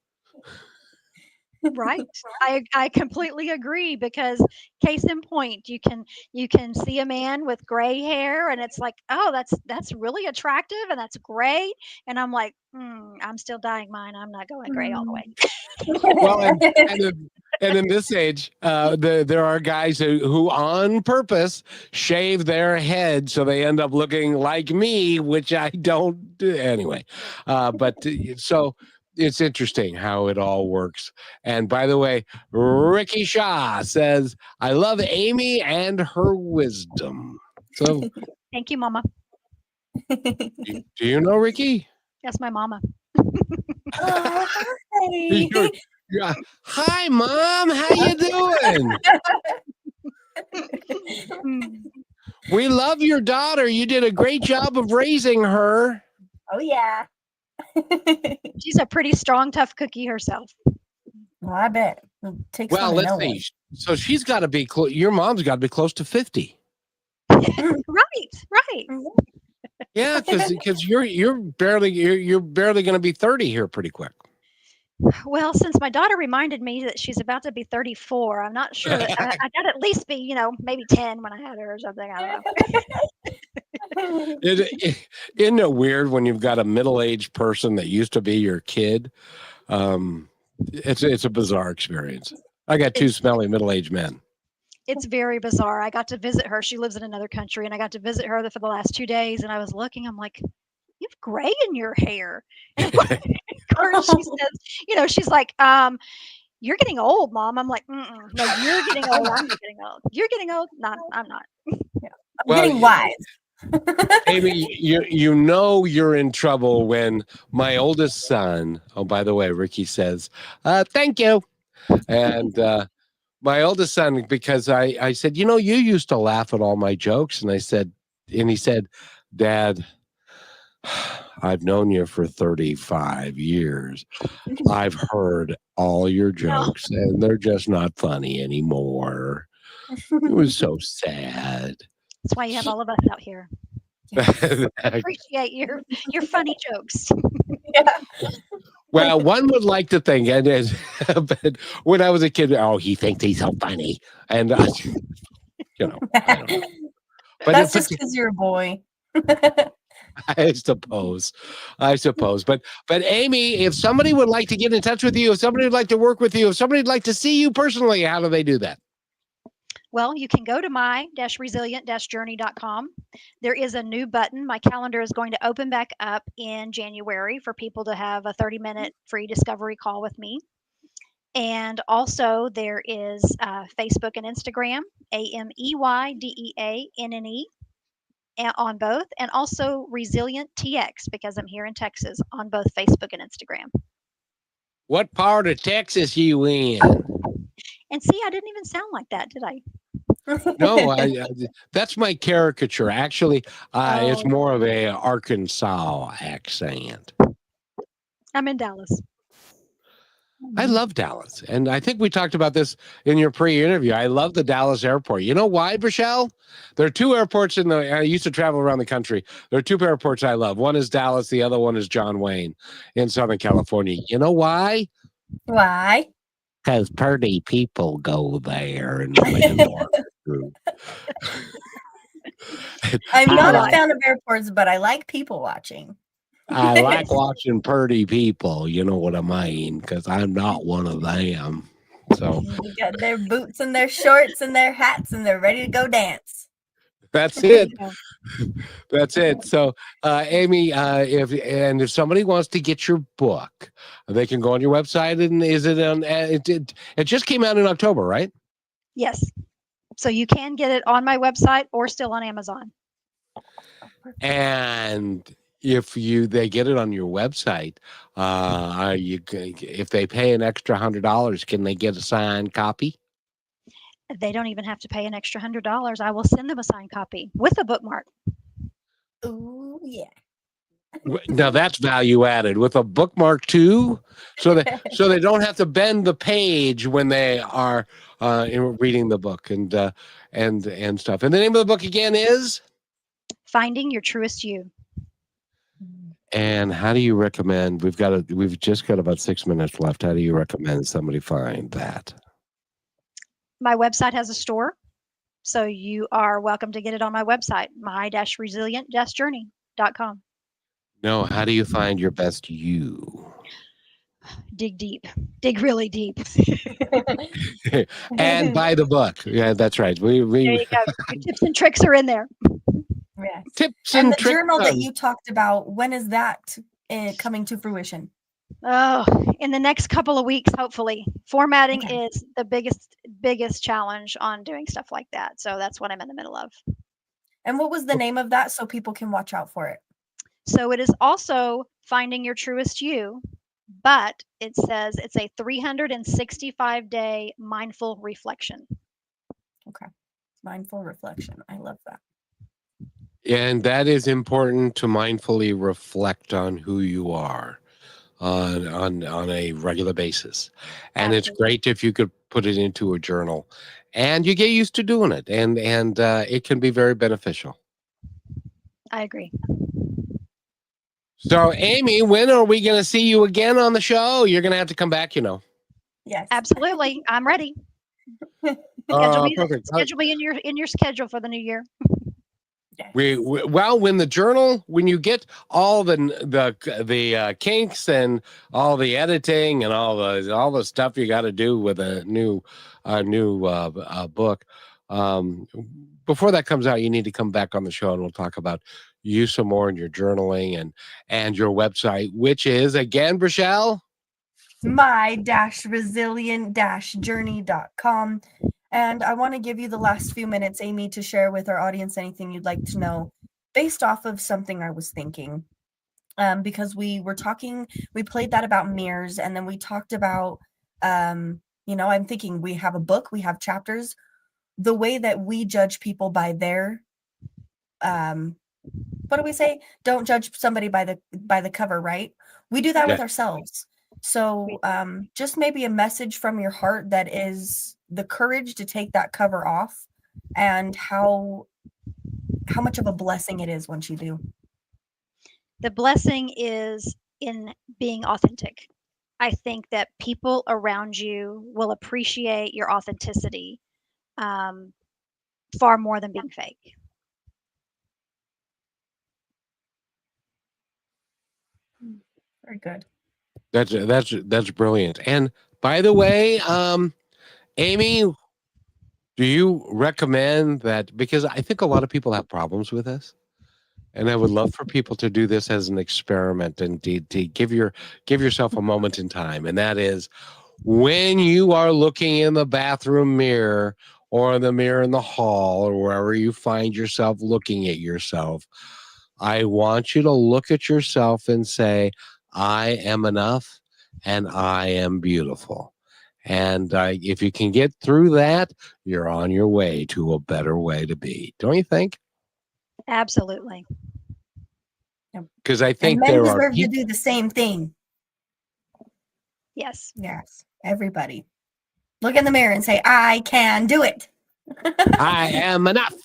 Right. I completely agree, because case in point, you can see a man with gray hair and it's like, oh, that's really attractive and that's great. And I'm like, I'm still dyeing mine. I'm not going gray all the way.
Well, and in this age, there are guys who on purpose shave their head so they end up looking like me, which I don't do anyway. So it's interesting how it all works. And by the way, Ricky Shaw says, "I love Amy and her wisdom." So,
Thank you, Mama.
do you know Ricky?
That's my mama.
Oh, hi.
Yeah. Hi, Mom. How you doing? We love your daughter. You did a great job of raising her.
Oh, yeah.
She's a pretty strong, tough cookie herself.
Well, I bet. It takes
Well,
one to
let's
know
see. So she's got to be close. Your mom's got to be close to 50.
Right.
one.
Yeah, because you're barely going to be 30 here pretty quick.
Well, since my daughter reminded me that she's about to be 34, I'm not sure that I got to at least be, maybe 10 when I had her or something. I don't know.
Isn't it weird when you've got a middle-aged person that used to be your kid? It's a bizarre experience. I got two smelly middle-aged men.
It's very bizarre. I got to visit her. She lives in another country, and I got to visit her for the last 2 days. And I was looking. I'm like, you have gray in your hair. And of course, she says, she's like, you're getting old, Mom. I'm like, mm-mm, no, you're getting old. I'm not getting old. You're getting old. No, I'm not.
Yeah. I'm getting wise.
Amy, you're in trouble when my oldest son, oh, by the way, Ricky says, thank you. And my oldest son, because I said, you used to laugh at all my jokes. And he said, Dad, I've known you for 35 years. I've heard all your jokes and they're just not funny anymore. It was so sad.
That's why you have all of us out here. Yes. Appreciate your funny jokes.
Yeah. Well, one would like to think, but when I was a kid, he thinks he's so funny, and I don't know.
But that's just because you're a boy.
I suppose. But Amy, if somebody would like to get in touch with you, if somebody would like to work with you, if somebody would like to see you personally, how do they do that?
Well, you can go to my-resilient-journey.com. There is a new button. My calendar is going to open back up in January for people to have a 30-minute free discovery call with me. And also there is Facebook and Instagram, AmeyDeAnne on both, and also Resilient TX, because I'm here in Texas, on both Facebook and Instagram.
What part of Texas you in?
And see, I didn't even sound like that, did I?
No, that's my caricature. Actually, it's more of a Arkansas accent.
I'm in Dallas.
I love Dallas. And I think we talked about this in your pre-interview. I love the Dallas airport. You know why, Michelle? There are two airports I used to travel around the country. There are two airports I love. One is Dallas. The other one is John Wayne in Southern California. You know why?
Why?
Because pretty people go there and live group.
I'm not a fan of airports, but I like people watching.
I like watching pretty people, you know what I mean, because I'm not one of them. So
they got their boots and their shorts and their hats and they're ready to go dance.
That's it. That's it. So, Amy, if somebody wants to get your book, they can go on your website. And is it on? It just came out in October, right?
Yes. So you can get it on my website or still on Amazon.
And if they get it on your website, if they pay an extra $100, can they get a signed copy?
They don't even have to pay an extra $100. I will send them a signed copy with a bookmark.
Oh yeah.
Now that's value added with a bookmark too, so they don't have to bend the page when they are reading the book and stuff. And the name of the book again is
Finding Your Truest You.
And how do you recommend? We've just got about 6 minutes left. How do you recommend somebody find that?
My website has a store, so you are welcome to get it on my website, my-resilient-journey.com.
No, how do you find your best you?
Dig deep. Dig really deep.
And buy the book. Yeah, that's right.
There you go. Your tips and tricks are in there.
Yes.
Tips
and
and
the
tricks.
Journal that you talked about, when is that coming to fruition?
Oh, in the next couple of weeks, hopefully. Formatting is the biggest challenge on doing stuff like that. So that's what I'm in the middle of.
And what was the name of that so people can watch out for it?
So it is also Finding Your Truest You, but it says it's a 365-day mindful reflection.
Okay. Mindful reflection. I love that.
And that is important, to mindfully reflect on who you are on a regular basis. And It's great if you could put it into a journal and you get used to doing it, and it can be very beneficial.
I agree.
So, Amey, when are we going to see you again on the show? You're going to have to come back,
Yes.
Absolutely. I'm ready.
Perfect.
Schedule me in your schedule for the new year.
Yes.
When you get all the kinks and all the editing and all the stuff you got to do with a new book, before that comes out, you need to come back on the show and we'll talk about you some more in your journaling and your website, which is again, Brichelle,
my-resilient-journey.com. And I want to give you the last few minutes, Amey, to share with our audience anything you'd like to know based off of something I was thinking. Because we played that about mirrors, and then we talked about, I'm thinking we have a book, we have chapters. The way that we judge people by their, what do we say? Don't judge somebody by the cover, right? We do that with ourselves. So just maybe a message from your heart that is the courage to take that cover off, and how much of a blessing it is once you do.
The blessing is in being authentic. I think that people around you will appreciate your authenticity far more than being fake.
Very good.
That's brilliant. And by the way, Amey, do you recommend that? Because I think a lot of people have problems with this, and I would love for people to do this as an experiment and to give yourself a moment in time. And that is when you are looking in the bathroom mirror or the mirror in the hall or wherever you find yourself looking at yourself, I want you to look at yourself and say, I am enough and I am beautiful. And if you can get through that, you're on your way to a better way to be. Don't you think?
Absolutely.
Because I think
and men
there are
deserve to
people.
do the same thing.
Yes.
Yes, everybody. Look in the mirror and say, I can do it.
I am enough.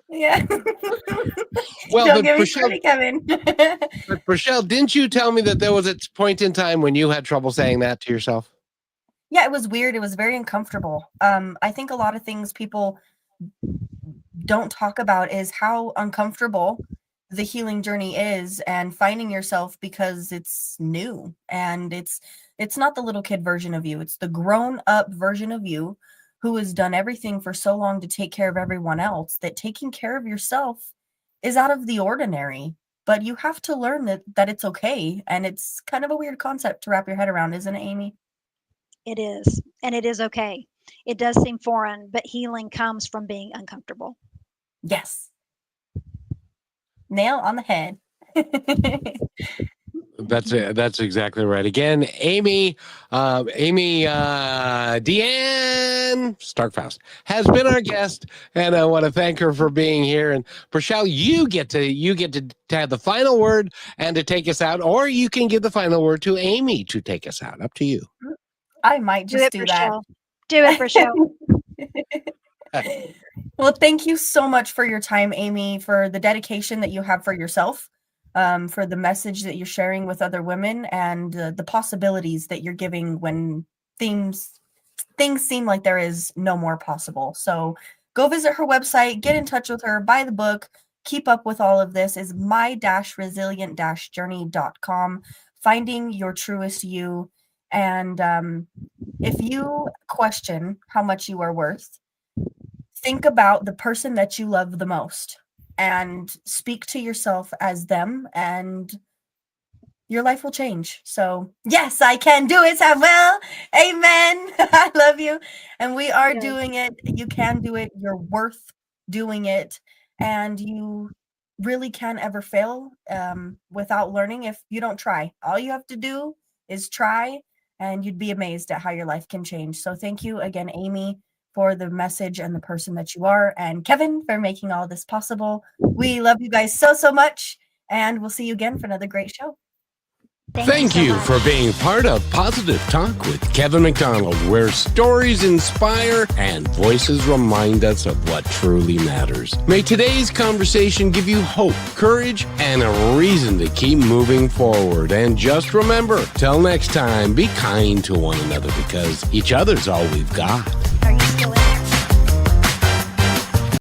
Yeah.
Well,
Don't
but
get me
Brichelle,
started, Kevin.
but Brichelle, didn't you tell me that there was a point in time when you had trouble saying that to yourself?
Yeah, it was weird. It was very uncomfortable. I think a lot of things people don't talk about is how uncomfortable the healing journey is, and finding yourself because it's new, and it's not the little kid version of you. It's the grown up version of you who has done everything for so long to take care of everyone else, that taking care of yourself is out of the ordinary. But you have to learn that it's okay. And it's kind of a weird concept to wrap your head around, isn't it, Amey?
It is. And it is okay. It does seem foreign, but healing comes from being uncomfortable.
Yes. Nail on the head.
That's it. That's exactly right. Again, Amey DeAnne Starkfaust has been our guest, and I want to thank her for being here. And Brichelle, you get to have the final word and to take us out, or you can give the final word to Amey to take us out. Up to you.
I might just do that.
Do it, Brichelle.
Well, thank you so much for your time, Amey, for the dedication that you have for yourself, for the message that you're sharing with other women, and the possibilities that you're giving when things seem like there is no more possible. So go visit her website, get in touch with her, buy the book, keep up with all of this. Is my-resilient-journey.com, finding your truest you. And if you question how much you are worth, think about the person that you love the most and speak to yourself as them, and your life will change. So yes, I can do it, Samuel. Amen. I love you. And we are doing it. You can do it. You're worth doing it. And you really can't ever fail without learning if you don't try. All you have to do is try, and you'd be amazed at how your life can change. So thank you again, Amey, for the message and the person that you are, and Kevin for making all this possible. We love you guys so much, and we'll see you again for another great show.
Thank
so
you
much.
for being part of Positive Talk with Kevin McDonald, where stories inspire and voices remind us of what truly matters. May today's conversation give you hope, courage, and a reason to keep moving forward. And just remember, till next time, be kind to one another because each other's all we've got.